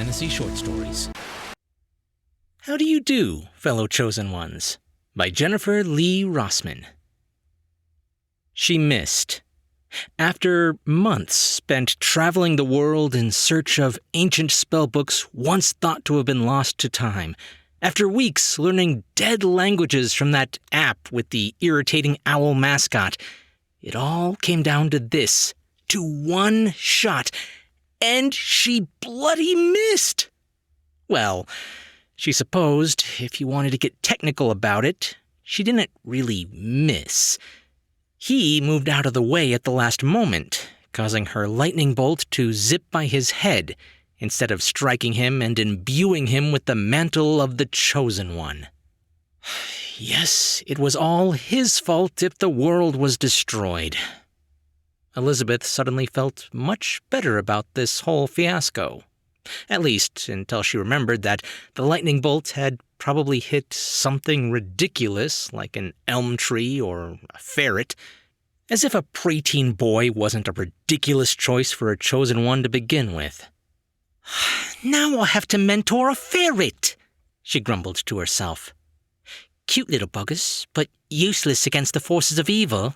fantasy short stories. How do you do, fellow chosen ones? By Jennifer Lee Rossman. She missed. After months spent traveling the world in search of ancient spellbooks once thought to have been lost to time, after weeks learning dead languages from that app with the irritating owl mascot, it all came down to this, to one shot, and she bloody missed. Well, she supposed, if you wanted to get technical about it, she didn't really miss. He moved out of the way at the last moment, causing her lightning bolt to zip by his head, instead of striking him and imbuing him with the mantle of the Chosen One. Yes, it was all his fault if the world was destroyed. Elizabeth suddenly felt much better about this whole fiasco. At least until she remembered that the lightning bolt had probably hit something ridiculous like an elm tree or a ferret. As if a preteen boy wasn't a ridiculous choice for a chosen one to begin with. Now I'll have to mentor a ferret, she grumbled to herself. Cute little buggers, but useless against the forces of evil.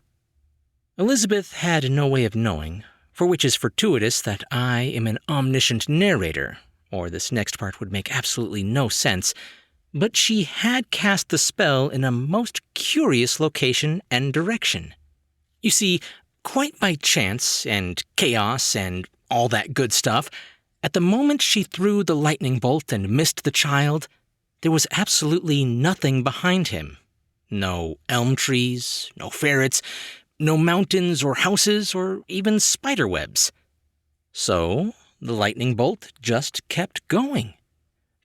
Elizabeth had no way of knowing, for which is fortuitous that I am an omniscient narrator, or this next part would make absolutely no sense, but she had cast the spell in a most curious location and direction. You see, quite by chance and chaos and all that good stuff, at the moment she threw the lightning bolt and missed the child, there was absolutely nothing behind him. No elm trees, no ferrets, no mountains or houses or even spider webs. So the lightning bolt just kept going.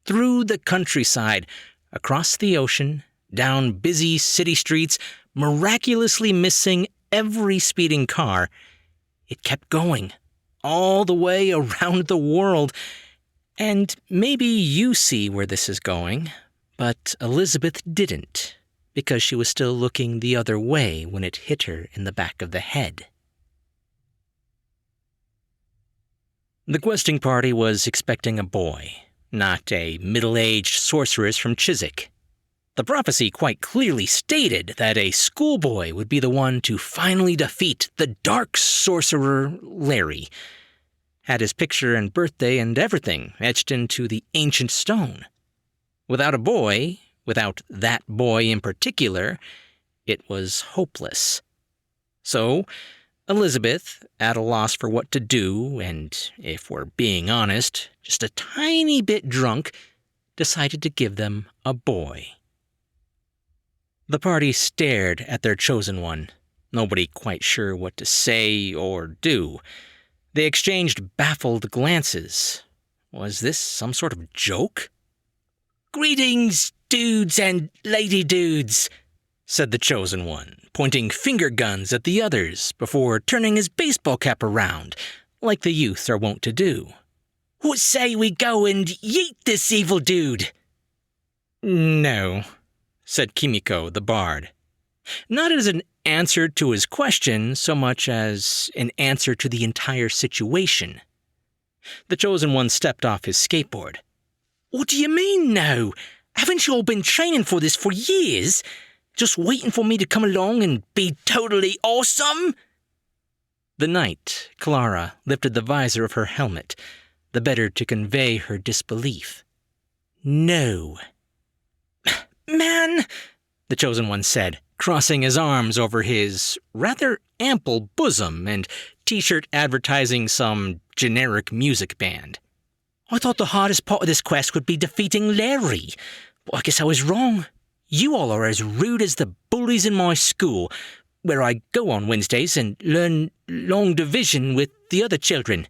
Through the countryside, across the ocean, down busy city streets, miraculously missing every speeding car, it kept going, all the way around the world. And maybe you see where this is going, but Elizabeth didn't, because she was still looking the other way when it hit her in the back of the head. The questing party was expecting a boy, not a middle-aged sorceress from Chiswick. The prophecy quite clearly stated that a schoolboy would be the one to finally defeat the dark sorcerer Larry. Had his picture and birthday and everything etched into the ancient stone. Without a boy, without that boy in particular, it was hopeless. So, Elizabeth, at a loss for what to do, and, if we're being honest, just a tiny bit drunk, decided to give them a boy. The party stared at their chosen one, nobody quite sure what to say or do. They exchanged baffled glances. Was this some sort of joke? "Greetings, dudes and lady dudes," said the chosen one, pointing finger guns at the others before turning his baseball cap around, like the youth are wont to do. "What say we go and yeet this evil dude?" "No," said Kimiko the bard. Not as an answer to his question so much as an answer to the entire situation. The chosen one stepped off his skateboard. "What do you mean, no? Haven't you all been training for this for years? Just waiting for me to come along and be totally awesome?" The knight, Clara, lifted the visor of her helmet, the better to convey her disbelief. "No." "Man," the chosen one said, crossing his arms over his rather ample bosom and t-shirt advertising some generic music band. "I thought the hardest part of this quest would be defeating Larry, but I guess I was wrong. You all are as rude as the bullies in my school, where I go on Wednesdays and learn long division with the other children."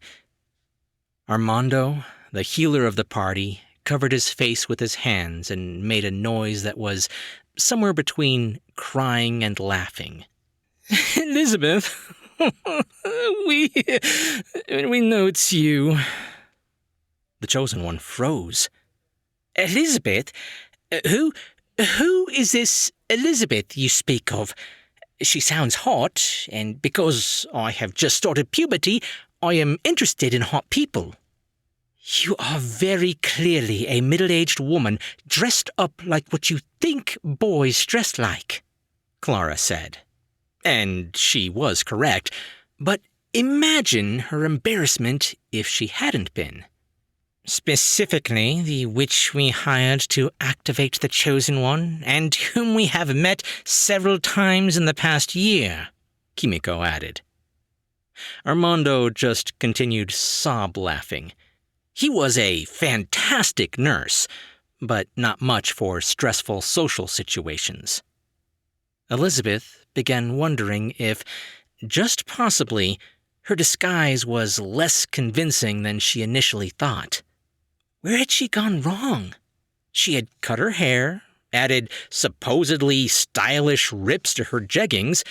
Armando, the healer of the party, covered his face with his hands and made a noise that was somewhere between crying and laughing. "Elizabeth, we know it's you." The chosen one froze. "Elizabeth? Who is this Elizabeth you speak of? She sounds hot, and because I have just started puberty, I am interested in hot people." You are very clearly a middle-aged woman dressed up like what you think boys dress like, Clara said. And she was correct, but imagine her embarrassment if she hadn't been. Specifically, the witch we hired to activate the Chosen One, and whom we have met several times in the past year, Kimiko added. Armando just continued sob-laughing. He was a fantastic nurse, but not much for stressful social situations. Elizabeth began wondering if, just possibly, her disguise was less convincing than she initially thought. Where had she gone wrong? She had cut her hair, added supposedly stylish rips to her jeggings,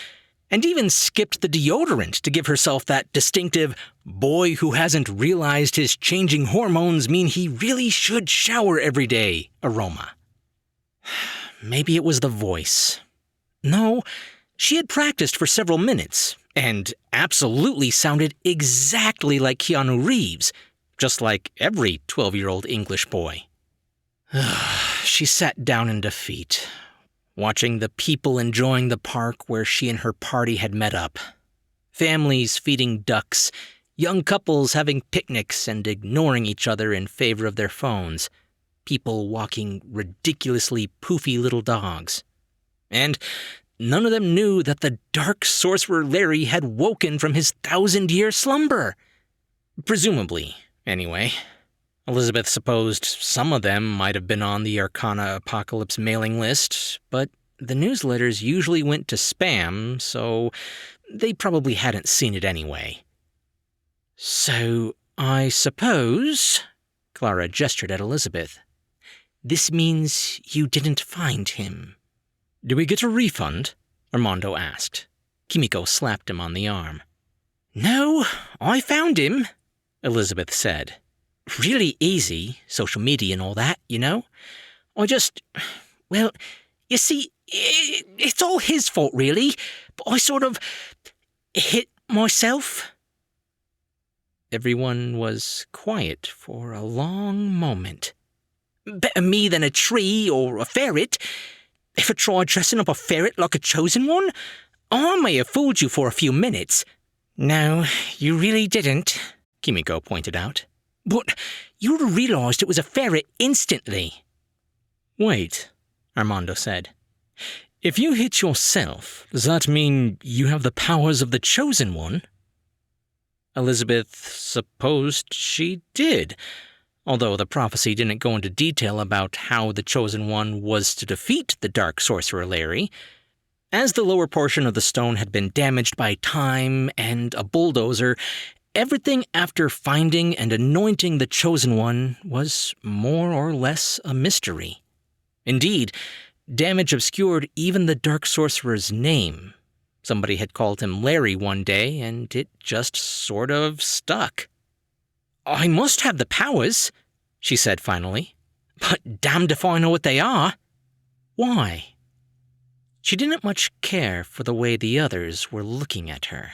and even skipped the deodorant to give herself that distinctive boy who hasn't realized his changing hormones mean he really should shower every day aroma. Maybe it was the voice. No, she had practiced for several minutes and absolutely sounded exactly like Keanu Reeves, just like every 12-year-old English boy. She sat down in defeat, watching the people enjoying the park where she and her party had met up. Families feeding ducks, young couples having picnics and ignoring each other in favor of their phones, people walking ridiculously poofy little dogs. And none of them knew that the dark sorcerer Larry had woken from his 1,000-year slumber. Presumably, anyway. Elizabeth supposed some of them might have been on the Arcana Apocalypse mailing list, but the newsletters usually went to spam, so they probably hadn't seen it anyway. So, I suppose, Clara gestured at Elizabeth, this means you didn't find him. Do we get a refund? Armando asked. Kimiko slapped him on the arm. No, I found him, Elizabeth said. Really easy, social media and all that, you know. Well, you see, it's all his fault, really, but I sort of hit myself. Everyone was quiet for a long moment. Better me than a tree or a ferret. If I tried dressing up a ferret like a chosen one, I may have fooled you for a few minutes. No, you really didn't, Kimiko pointed out. But you would have realized it was a ferret instantly. Wait, Armando said. If you hit yourself, does that mean you have the powers of the Chosen One? Elizabeth supposed she did, although the prophecy didn't go into detail about how the Chosen One was to defeat the Dark Sorcerer Larry. As the lower portion of the stone had been damaged by time and a bulldozer, everything after finding and anointing the Chosen One was more or less a mystery. Indeed, damage obscured even the Dark Sorcerer's name. Somebody had called him Larry one day, and it just sort of stuck. I must have the powers, she said finally, but damned if I know what they are. Why? She didn't much care for the way the others were looking at her.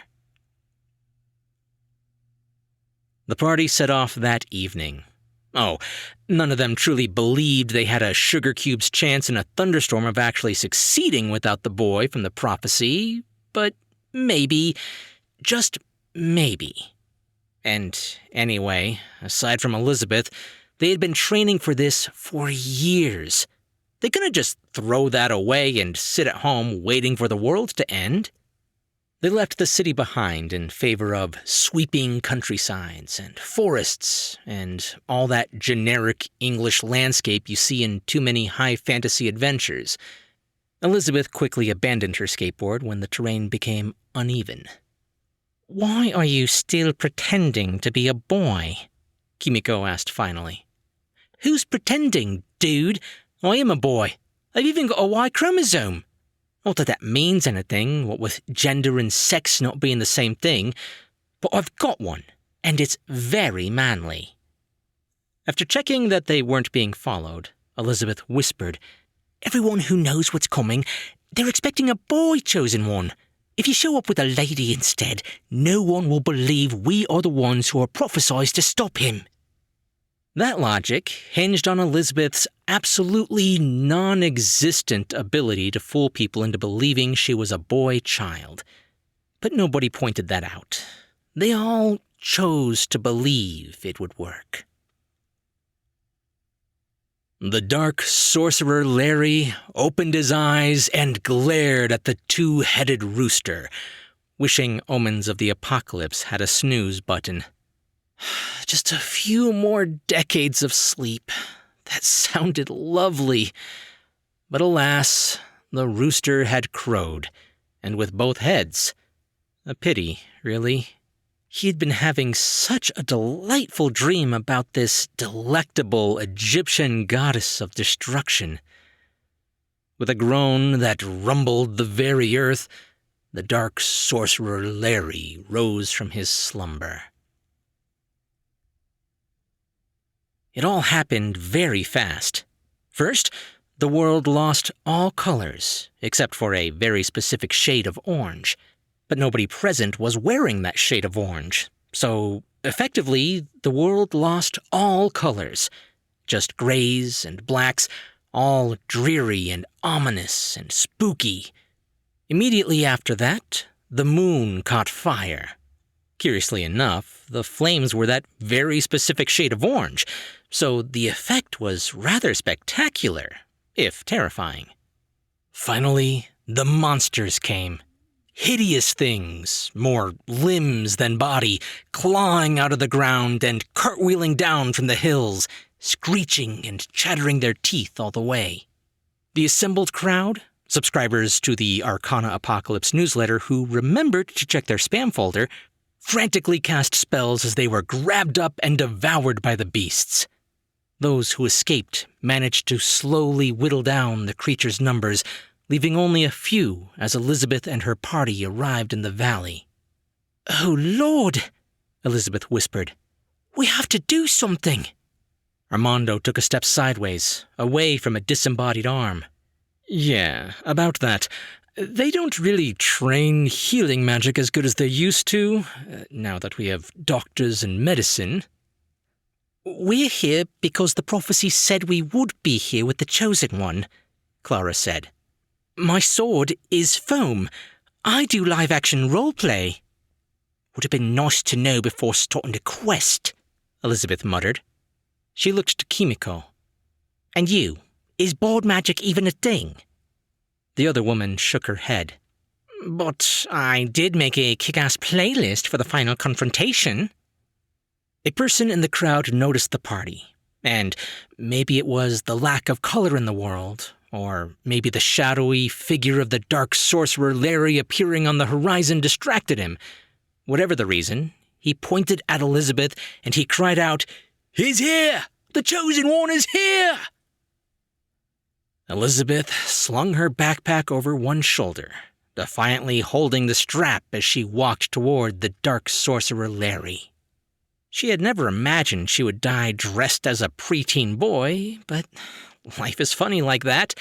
The party set off that evening. Oh, none of them truly believed they had a sugar cube's chance in a thunderstorm of actually succeeding without the boy from the prophecy, but maybe, just maybe. And anyway, aside from Elizabeth, they had been training for this for years. They couldn't just throw that away and sit at home waiting for the world to end. They left the city behind in favor of sweeping countrysides and forests and all that generic English landscape you see in too many high fantasy adventures. Elizabeth quickly abandoned her skateboard when the terrain became uneven. Why are you still pretending to be a boy? Kimiko asked finally. Who's pretending, dude? I am a boy. I've even got a Y chromosome. Not that that means anything, what with gender and sex not being the same thing, but I've got one, and it's very manly. After checking that they weren't being followed, Elizabeth whispered, Everyone who knows what's coming, they're expecting a boy Chosen One. If you show up with a lady instead, no one will believe we are the ones who are prophesied to stop him. That logic hinged on Elizabeth's absolutely non-existent ability to fool people into believing she was a boy child. But nobody pointed that out. They all chose to believe it would work. The dark sorcerer Larry opened his eyes and glared at the two-headed rooster, wishing omens of the apocalypse had a snooze button. Just a few more decades of sleep. That sounded lovely. But alas, the rooster had crowed, and with both heads. A pity, really. He had been having such a delightful dream about this delectable Egyptian goddess of destruction. With a groan that rumbled the very earth, the dark sorcerer Larry rose from his slumber. It all happened very fast. First, the world lost all colors, except for a very specific shade of orange. But nobody present was wearing that shade of orange. So, effectively, the world lost all colors. Just grays and blacks, all dreary and ominous and spooky. Immediately after that, the moon caught fire. Curiously enough, the flames were that very specific shade of orange, so the effect was rather spectacular, if terrifying. Finally, the monsters came. Hideous things, more limbs than body, clawing out of the ground and cartwheeling down from the hills, screeching and chattering their teeth all the way. The assembled crowd, subscribers to the Arcana Apocalypse newsletter who remembered to check their spam folder, frantically cast spells as they were grabbed up and devoured by the beasts. Those who escaped managed to slowly whittle down the creatures' numbers, leaving only a few as Elizabeth and her party arrived in the valley. "Oh, Lord," Elizabeth whispered. "We have to do something." Armando took a step sideways, away from a disembodied arm. "Yeah, about that. They don't really train healing magic as good as they used to, now that we have doctors and medicine." "We're here because the prophecy said we would be here with the Chosen One," Clara said. "My sword is foam. I do live-action roleplay." "Would have been nice to know before starting the quest," Elizabeth muttered. She looked to Kimiko. "And you, is board magic even a thing?" The other woman shook her head. "But I did make a kick-ass playlist for the final confrontation." A person in the crowd noticed the party, and maybe it was the lack of color in the world, or maybe the shadowy figure of the dark sorcerer Larry appearing on the horizon distracted him. Whatever the reason, he pointed at Elizabeth and he cried out, "He's here! The Chosen One is here!" Elizabeth slung her backpack over one shoulder, defiantly holding the strap as she walked toward the dark sorcerer Larry. She had never imagined she would die dressed as a preteen boy, but life is funny like that.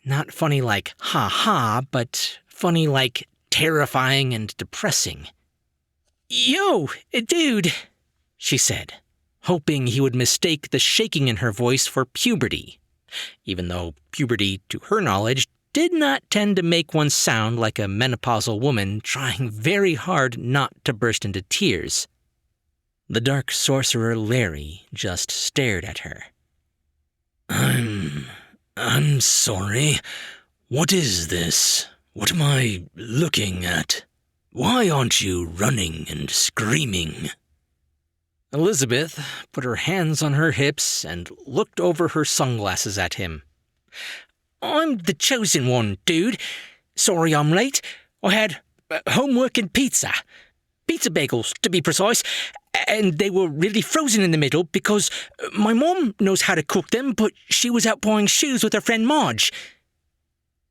Not funny like ha-ha, but funny like terrifying and depressing. "Yo, dude," she said, hoping he would mistake the shaking in her voice for puberty, even though puberty, to her knowledge, did not tend to make one sound like a menopausal woman trying very hard not to burst into tears. The dark sorcerer Larry just stared at her. I'm sorry. What is this? What am I looking at? Why aren't you running and screaming?" Elizabeth put her hands on her hips and looked over her sunglasses at him. "I'm the Chosen One, dude. Sorry I'm late. I had homework and pizza. Pizza bagels, to be precise. And they were really frozen in the middle because my mom knows how to cook them, but she was out buying shoes with her friend Marge."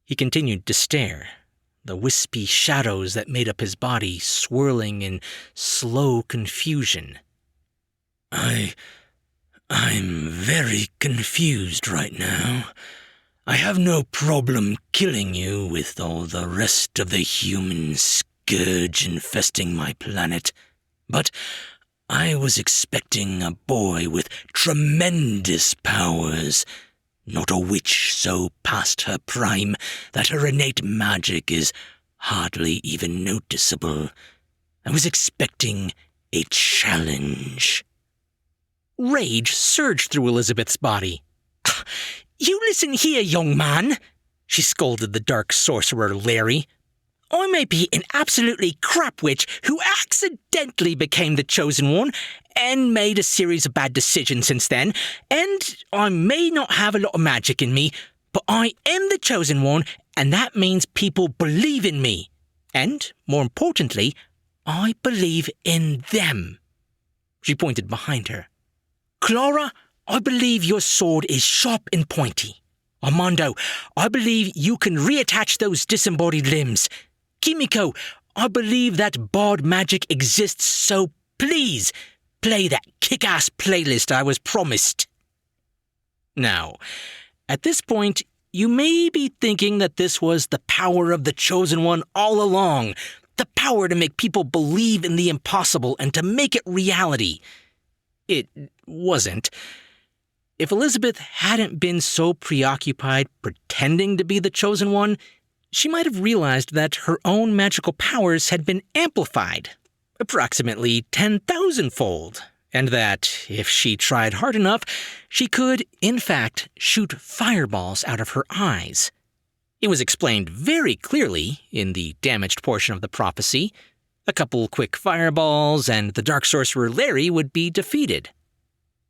He continued to stare, the wispy shadows that made up his body swirling in slow confusion. I'm very confused right now. I have no problem killing you with all the rest of the human scourge infesting my planet, but I was expecting a boy with tremendous powers, not a witch so past her prime that her innate magic is hardly even noticeable. I was expecting a challenge." Rage surged through Elizabeth's body. "You listen here, young man," she scolded the dark sorcerer Larry. "I may be an absolutely crap witch who accidentally became the chosen one and made a series of bad decisions since then, and I may not have a lot of magic in me, but I am the chosen one, and that means people believe in me. And, more importantly, I believe in them." She pointed behind her. "Clara, I believe your sword is sharp and pointy. Armando, I believe you can reattach those disembodied limbs. Kimiko, I believe that bard magic exists, so please, play that kick-ass playlist I was promised." Now, at this point, you may be thinking that this was the power of the Chosen One all along, the power to make people believe in the impossible and to make it reality. It wasn't. If Elizabeth hadn't been so preoccupied pretending to be the Chosen One, she might have realized that her own magical powers had been amplified, approximately 10,000-fold, and that, if she tried hard enough, she could, in fact, shoot fireballs out of her eyes. It was explained very clearly in the damaged portion of the prophecy. A couple quick fireballs, and the dark sorcerer Larry would be defeated.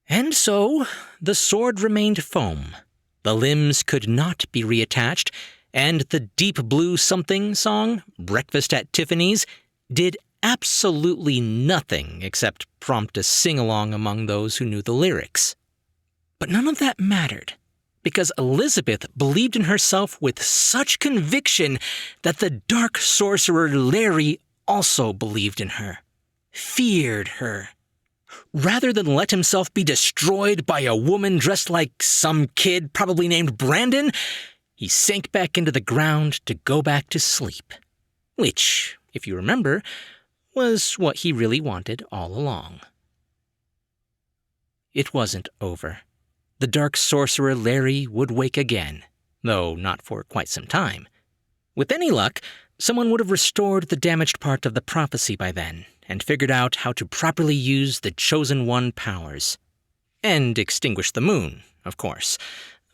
And so, the sword remained foam. The limbs could not be reattached, and the Deep Blue Something song, Breakfast at Tiffany's, did absolutely nothing except prompt a sing-along among those who knew the lyrics. But none of that mattered, because Elizabeth believed in herself with such conviction that the dark sorcerer Larry also believed in her, feared her. Rather than let himself be destroyed by a woman dressed like some kid probably named Brandon, he sank back into the ground to go back to sleep. Which, if you remember, was what he really wanted all along. It wasn't over. The dark sorcerer Larry would wake again, though not for quite some time. With any luck, someone would have restored the damaged part of the prophecy by then, and figured out how to properly use the Chosen One powers. And extinguish the moon, of course.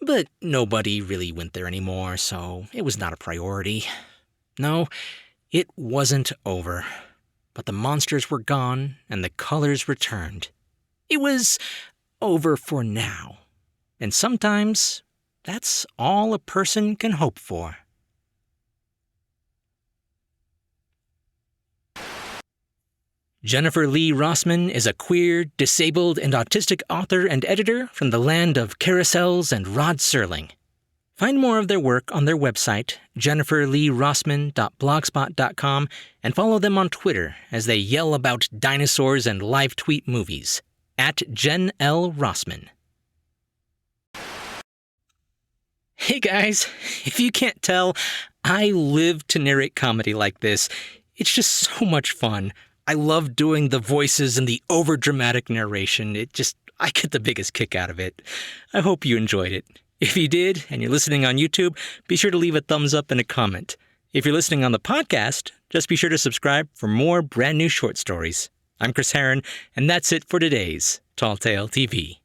But nobody really went there anymore, so it was not a priority. No, it wasn't over. But the monsters were gone, and the colors returned. It was over for now. And sometimes, that's all a person can hope for. Jennifer Lee Rossman is a queer, disabled, and autistic author and editor from the land of carousels and Rod Serling. Find more of their work on their website, jenniferleerossman.blogspot.com, and follow them on Twitter as they yell about dinosaurs and live tweet movies, @JenLRossman. Hey guys, if you can't tell, I live to narrate comedy like this. It's just so much fun. I love doing the voices and the overdramatic narration. I get the biggest kick out of it. I hope you enjoyed it. If you did, and you're listening on YouTube, be sure to leave a thumbs up and a comment. If you're listening on the podcast, just be sure to subscribe for more brand new short stories. I'm Chris Herron, and that's it for today's Tall Tale TV.